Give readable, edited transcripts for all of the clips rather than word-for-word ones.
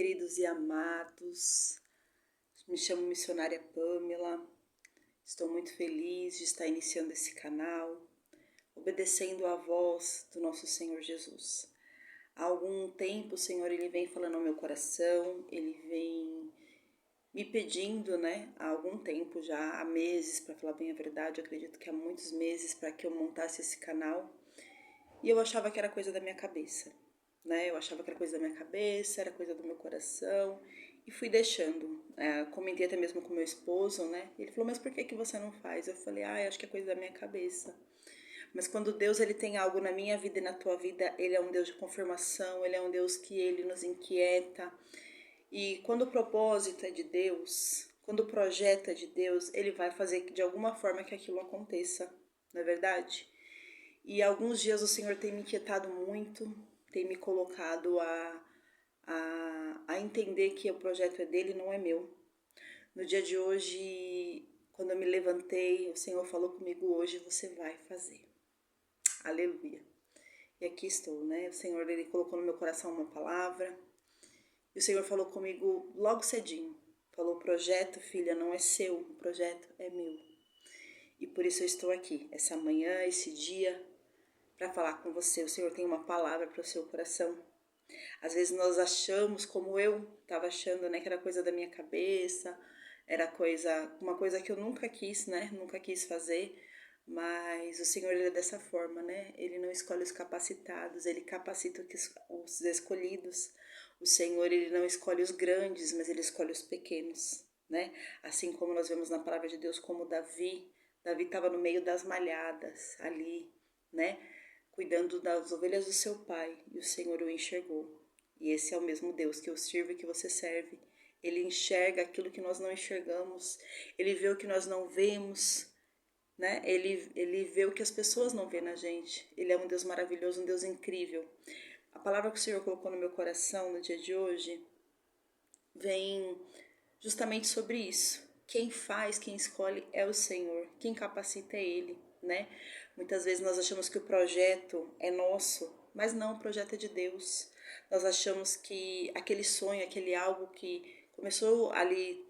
queridos e amados, me chamo missionária Pamela, estou muito feliz de estar iniciando esse canal, obedecendo à voz do nosso Senhor Jesus. Há algum tempo o Senhor ele vem falando ao meu coração, ele vem me pedindo, há algum tempo já, há meses, para falar bem a verdade, eu acredito que há muitos meses para que eu montasse esse canal, e eu achava que era coisa da minha cabeça. Eu achava que era coisa da minha cabeça, era coisa do meu coração, e fui deixando. Comentei até mesmo com meu esposo, Ele falou, mas por que você não faz? Eu falei, acho que é coisa da minha cabeça. Mas quando Deus ele tem algo na minha vida e na tua vida, Ele é um Deus de confirmação, Ele é um Deus que Ele nos inquieta. E quando o propósito é de Deus, quando o projeto é de Deus, Ele vai fazer de alguma forma que aquilo aconteça, não é verdade? E alguns dias o Senhor tem me inquietado muito, tem me colocado a entender que o projeto é dele, não é meu. No dia de hoje, quando eu me levantei, o Senhor falou comigo, hoje você vai fazer. Aleluia. E aqui estou, O Senhor, ele colocou no meu coração uma palavra, e o Senhor falou comigo logo cedinho. Falou, o projeto, filha, não é seu, o projeto é meu. E por isso eu estou aqui, essa manhã, esse dia, para falar com você. O Senhor tem uma palavra para o seu coração. Às vezes nós achamos, como eu estava achando, que era coisa da minha cabeça, era uma coisa que eu nunca quis, Nunca quis fazer, mas o Senhor ele é dessa forma, Ele não escolhe os capacitados, Ele capacita os escolhidos. O Senhor ele não escolhe os grandes, mas Ele escolhe os pequenos, Assim como nós vemos na palavra de Deus, como Davi estava no meio das malhadas ali, cuidando das ovelhas do seu pai, e o Senhor o enxergou. E esse é o mesmo Deus que eu sirvo e que você serve. Ele enxerga aquilo que nós não enxergamos, ele vê o que nós não vemos, Ele vê o que as pessoas não vêem na gente. Ele é um Deus maravilhoso, um Deus incrível. A palavra que o Senhor colocou no meu coração no dia de hoje vem justamente sobre isso. Quem faz, quem escolhe é o Senhor, quem capacita é Ele, Muitas vezes nós achamos que o projeto é nosso, mas não, o projeto é de Deus. Nós achamos que aquele sonho, aquele algo que começou ali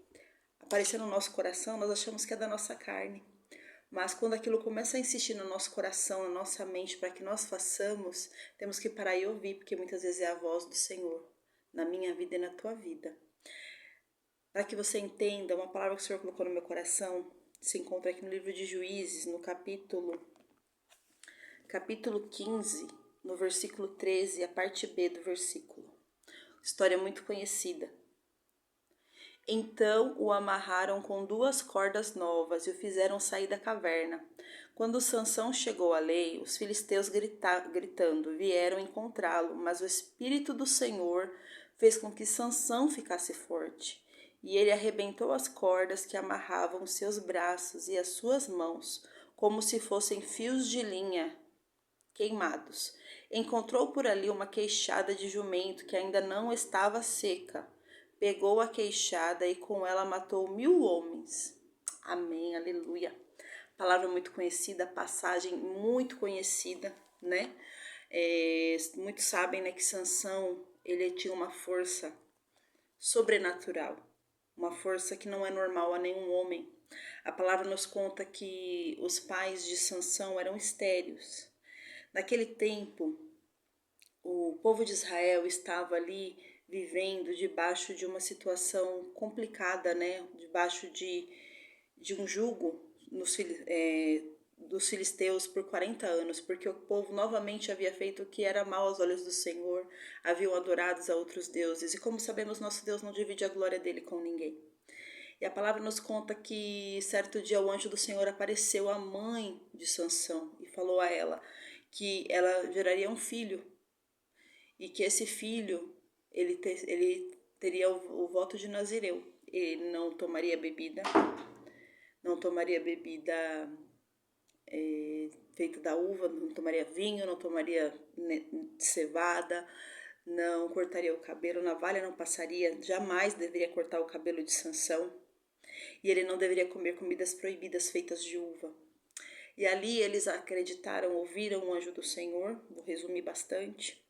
aparecer no nosso coração, nós achamos que é da nossa carne. Mas quando aquilo começa a insistir no nosso coração, na nossa mente, para que nós façamos, temos que parar e ouvir, porque muitas vezes é a voz do Senhor, na minha vida e na tua vida. Para que você entenda, uma palavra que o Senhor colocou no meu coração, se encontra aqui no livro de Juízes, no capítulo 15, no versículo 13, a parte B do versículo. História muito conhecida. Então o amarraram com 2 cordas novas e o fizeram sair da caverna. Quando Sansão chegou à lei, os filisteus gritando vieram encontrá-lo, mas o Espírito do Senhor fez com que Sansão ficasse forte. E ele arrebentou as cordas que amarravam os seus braços e as suas mãos, como se fossem fios de linha queimados. Encontrou por ali uma queixada de jumento que ainda não estava seca. Pegou a queixada e com ela matou 1000 homens. Amém, aleluia. Palavra muito conhecida, passagem muito conhecida, Muitos sabem, que Sansão, ele tinha uma força sobrenatural, uma força que não é normal a nenhum homem. A palavra nos conta que os pais de Sansão eram estéreos. Naquele tempo, o povo de Israel estava ali vivendo debaixo de uma situação complicada, debaixo de um jugo dos filisteus por 40 anos, porque o povo novamente havia feito o que era mal aos olhos do Senhor, haviam adorado a outros deuses, e como sabemos, nosso Deus não divide a glória dele com ninguém. E a palavra nos conta que certo dia o anjo do Senhor apareceu à mãe de Sansão e falou a ela que ela geraria um filho e que esse filho ele teria o voto de Nazireu. Ele não tomaria bebida, feita da uva, não tomaria vinho, não tomaria cevada, não cortaria o cabelo, navalha não passaria, jamais deveria cortar o cabelo de Sansão, e ele não deveria comer comidas proibidas feitas de uva. E ali eles acreditaram, ouviram o anjo do Senhor, vou resumir bastante.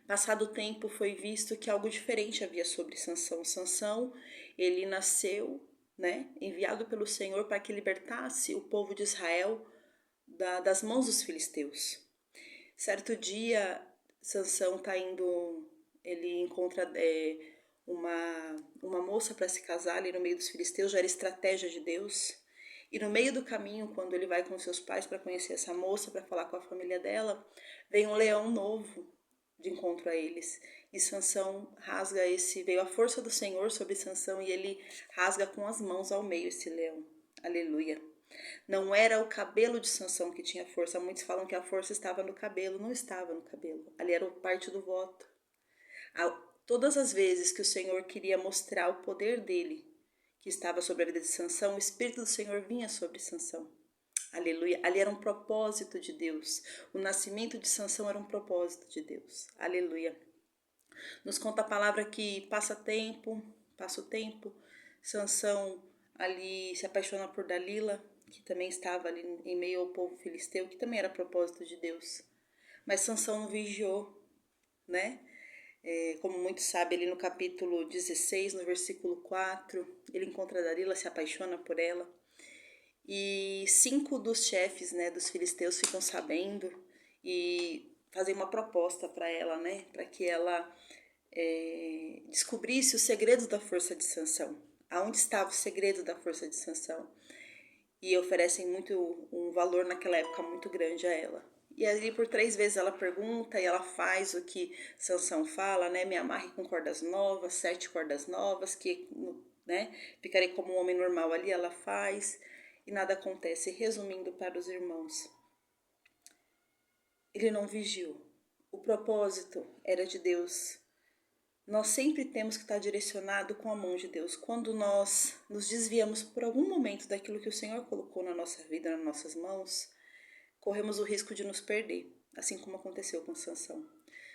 Passado o tempo, foi visto que algo diferente havia sobre Sansão. Sansão, ele nasceu, né, enviado pelo Senhor para que libertasse o povo de Israel das mãos dos filisteus. Certo dia, Sansão está indo, ele encontra uma moça para se casar ali no meio dos filisteus, já era estratégia de Deus. E no meio do caminho, quando ele vai com seus pais para conhecer essa moça, para falar com a família dela, vem um leão novo de encontro a eles. E Sansão rasga veio a força do Senhor sobre Sansão e ele rasga com as mãos ao meio esse leão. Aleluia. Não era o cabelo de Sansão que tinha força. Muitos falam que a força estava no cabelo. Não estava no cabelo. Ali era parte do voto. Todas as vezes que o Senhor queria mostrar o poder dele, que estava sobre a vida de Sansão, o Espírito do Senhor vinha sobre Sansão. Aleluia. Ali era um propósito de Deus. O nascimento de Sansão era um propósito de Deus. Aleluia. Nos conta a palavra que passa o tempo, Sansão ali se apaixona por Dalila, que também estava ali em meio ao povo filisteu, que também era propósito de Deus. Mas Sansão não vigiou, né? Como muitos sabem, ali no capítulo 16, no versículo 4, ele encontra Dalila, se apaixona por ela. E 5 dos chefes, né, dos filisteus ficam sabendo e fazem uma proposta para ela, né, para que ela descobrisse os segredos da força de Sansão. Aonde estava o segredo da força de Sansão? E oferecem um valor naquela época muito grande a ela. E ali por 3 vezes ela pergunta e ela faz o que Sansão fala, né? Me amarre com cordas novas, 7 cordas novas, que, né, ficarei como um homem normal. Ali ela faz e nada acontece. Resumindo para os irmãos, ele não vigiou. O propósito era de Deus. Nós sempre temos que estar direcionado com a mão de Deus. Quando nós nos desviamos por algum momento daquilo que o Senhor colocou na nossa vida, nas nossas mãos, corremos o risco de nos perder, assim como aconteceu com Sansão.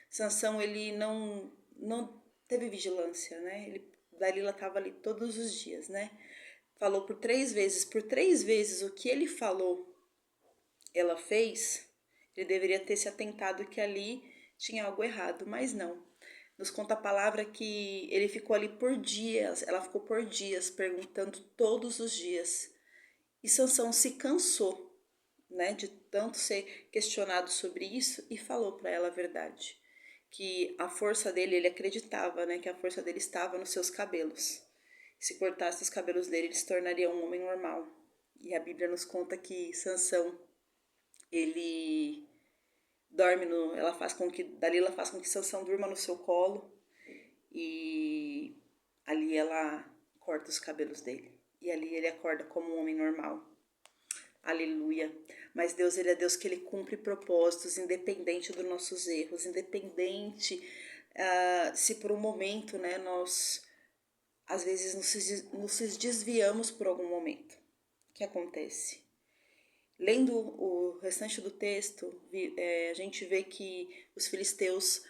Sansão, ele não teve vigilância, né? Dalila estava ali todos os dias, né? Falou por 3 vezes. Por 3 vezes o que ele falou, ela fez. Ele deveria ter se atentado que ali tinha algo errado, mas não. Nos conta a palavra que ele ficou ali por dias, ela ficou por dias perguntando todos os dias. E Sansão se cansou, né, de tanto ser questionado sobre isso e falou para ela a verdade, que a força dele, ele acreditava, né, que a força dele estava nos seus cabelos. Se cortasse os cabelos dele, ele se tornaria um homem normal. E a Bíblia nos conta que Sansão, ele Dalila faz com que Sansão durma no seu colo e ali ela corta os cabelos dele. E ali ele acorda como um homem normal. Aleluia. Mas Deus, ele é Deus que ele cumpre propósitos, independente dos nossos erros, independente se por um momento, né, nós às vezes nos desviamos por algum momento. O que acontece? Lendo o restante do texto, a gente vê que os filisteus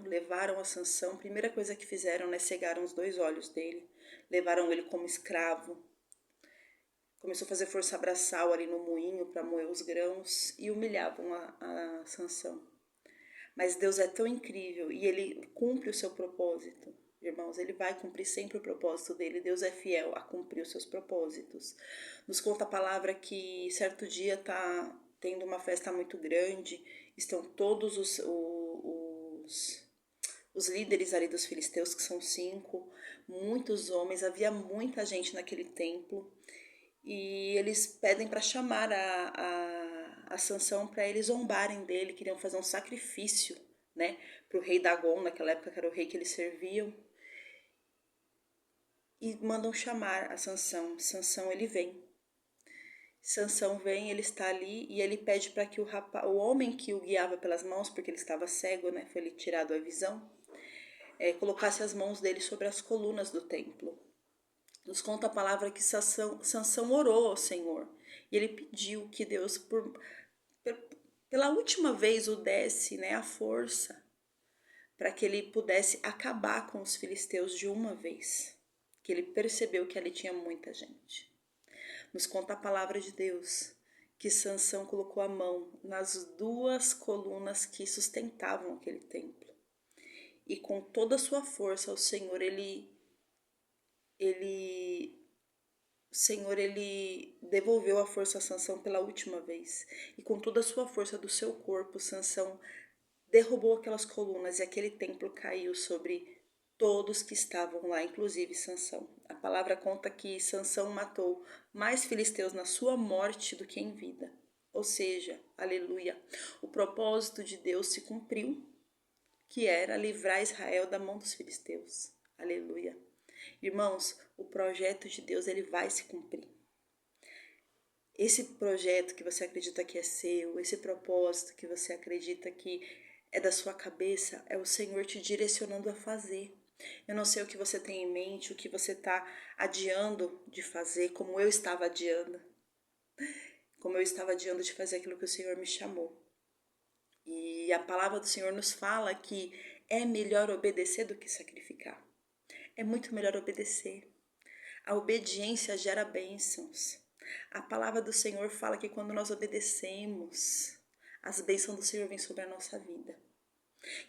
levaram a Sansão. A primeira coisa que fizeram, né, cegaram os 2 olhos dele, levaram ele como escravo. Começou a fazer força braçal ali no moinho para moer os grãos e humilhavam a Sansão. Mas Deus é tão incrível e ele cumpre o seu propósito. Irmãos, ele vai cumprir sempre o propósito dele. Deus é fiel a cumprir os seus propósitos. Nos conta a palavra que certo dia está tendo uma festa muito grande. Estão todos os líderes ali dos filisteus, que são 5, muitos homens. Havia muita gente naquele templo. E eles pedem para chamar a Sansão para eles zombarem dele. Queriam fazer um sacrifício, né, para o rei Dagon, naquela época que era o rei que eles serviam. E mandam chamar a Sansão. Sansão, ele vem. Sansão vem, ele está ali e ele pede para que o homem que o guiava pelas mãos, porque ele estava cego, né, foi lhe tirado a visão, colocasse as mãos dele sobre as colunas do templo. Nos conta a palavra que Sansão orou ao Senhor e ele pediu que Deus, pela última vez, o desse, né, a força para que ele pudesse acabar com os filisteus de uma vez. Que ele percebeu que ali tinha muita gente. Nos conta a palavra de Deus que Sansão colocou a mão nas duas colunas que sustentavam aquele templo. E com toda a sua força, o Senhor, ele devolveu a força a Sansão pela última vez. E com toda a sua força do seu corpo, Sansão derrubou aquelas colunas e aquele templo caiu sobre todos que estavam lá, inclusive Sansão. A palavra conta que Sansão matou mais filisteus na sua morte do que em vida. Ou seja, aleluia, o propósito de Deus se cumpriu, que era livrar Israel da mão dos filisteus. Aleluia. Irmãos, o projeto de Deus, ele vai se cumprir. Esse projeto que você acredita que é seu, esse propósito que você acredita que é da sua cabeça, é o Senhor te direcionando a fazer. Eu não sei o que você tem em mente, o que você está adiando de fazer, como eu estava adiando. Como eu estava adiando de fazer aquilo que o Senhor me chamou. E a palavra do Senhor nos fala que é melhor obedecer do que sacrificar. É muito melhor obedecer. A obediência gera bênçãos. A palavra do Senhor fala que quando nós obedecemos, as bênçãos do Senhor vêm sobre a nossa vida.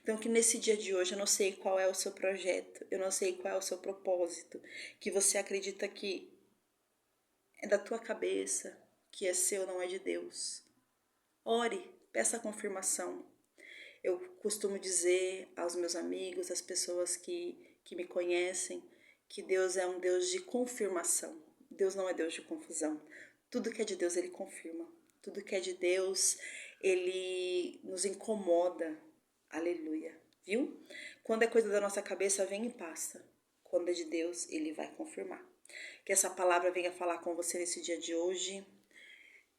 Então que nesse dia de hoje, eu não sei qual é o seu projeto, eu não sei qual é o seu propósito, que você acredita que é da tua cabeça, que é seu, não é de Deus. Ore, peça a confirmação. Eu costumo dizer aos meus amigos, às pessoas que me conhecem, que Deus é um Deus de confirmação. Deus não é Deus de confusão. Tudo que é de Deus, Ele confirma. Tudo que é de Deus, Ele nos incomoda. Aleluia. Viu? Quando é coisa da nossa cabeça, vem e passa. Quando é de Deus, Ele vai confirmar. Que essa palavra venha falar com você nesse dia de hoje.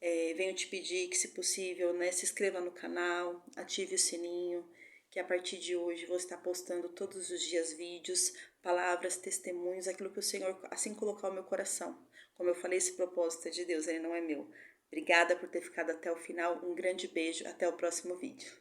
Venho te pedir que, se possível, se inscreva no canal, ative o sininho, que a partir de hoje vou estar postando todos os dias vídeos, palavras, testemunhos, aquilo que o Senhor assim colocar ao meu coração. Como eu falei, esse propósito é de Deus, ele não é meu. Obrigada por ter ficado até o final, um grande beijo, até o próximo vídeo.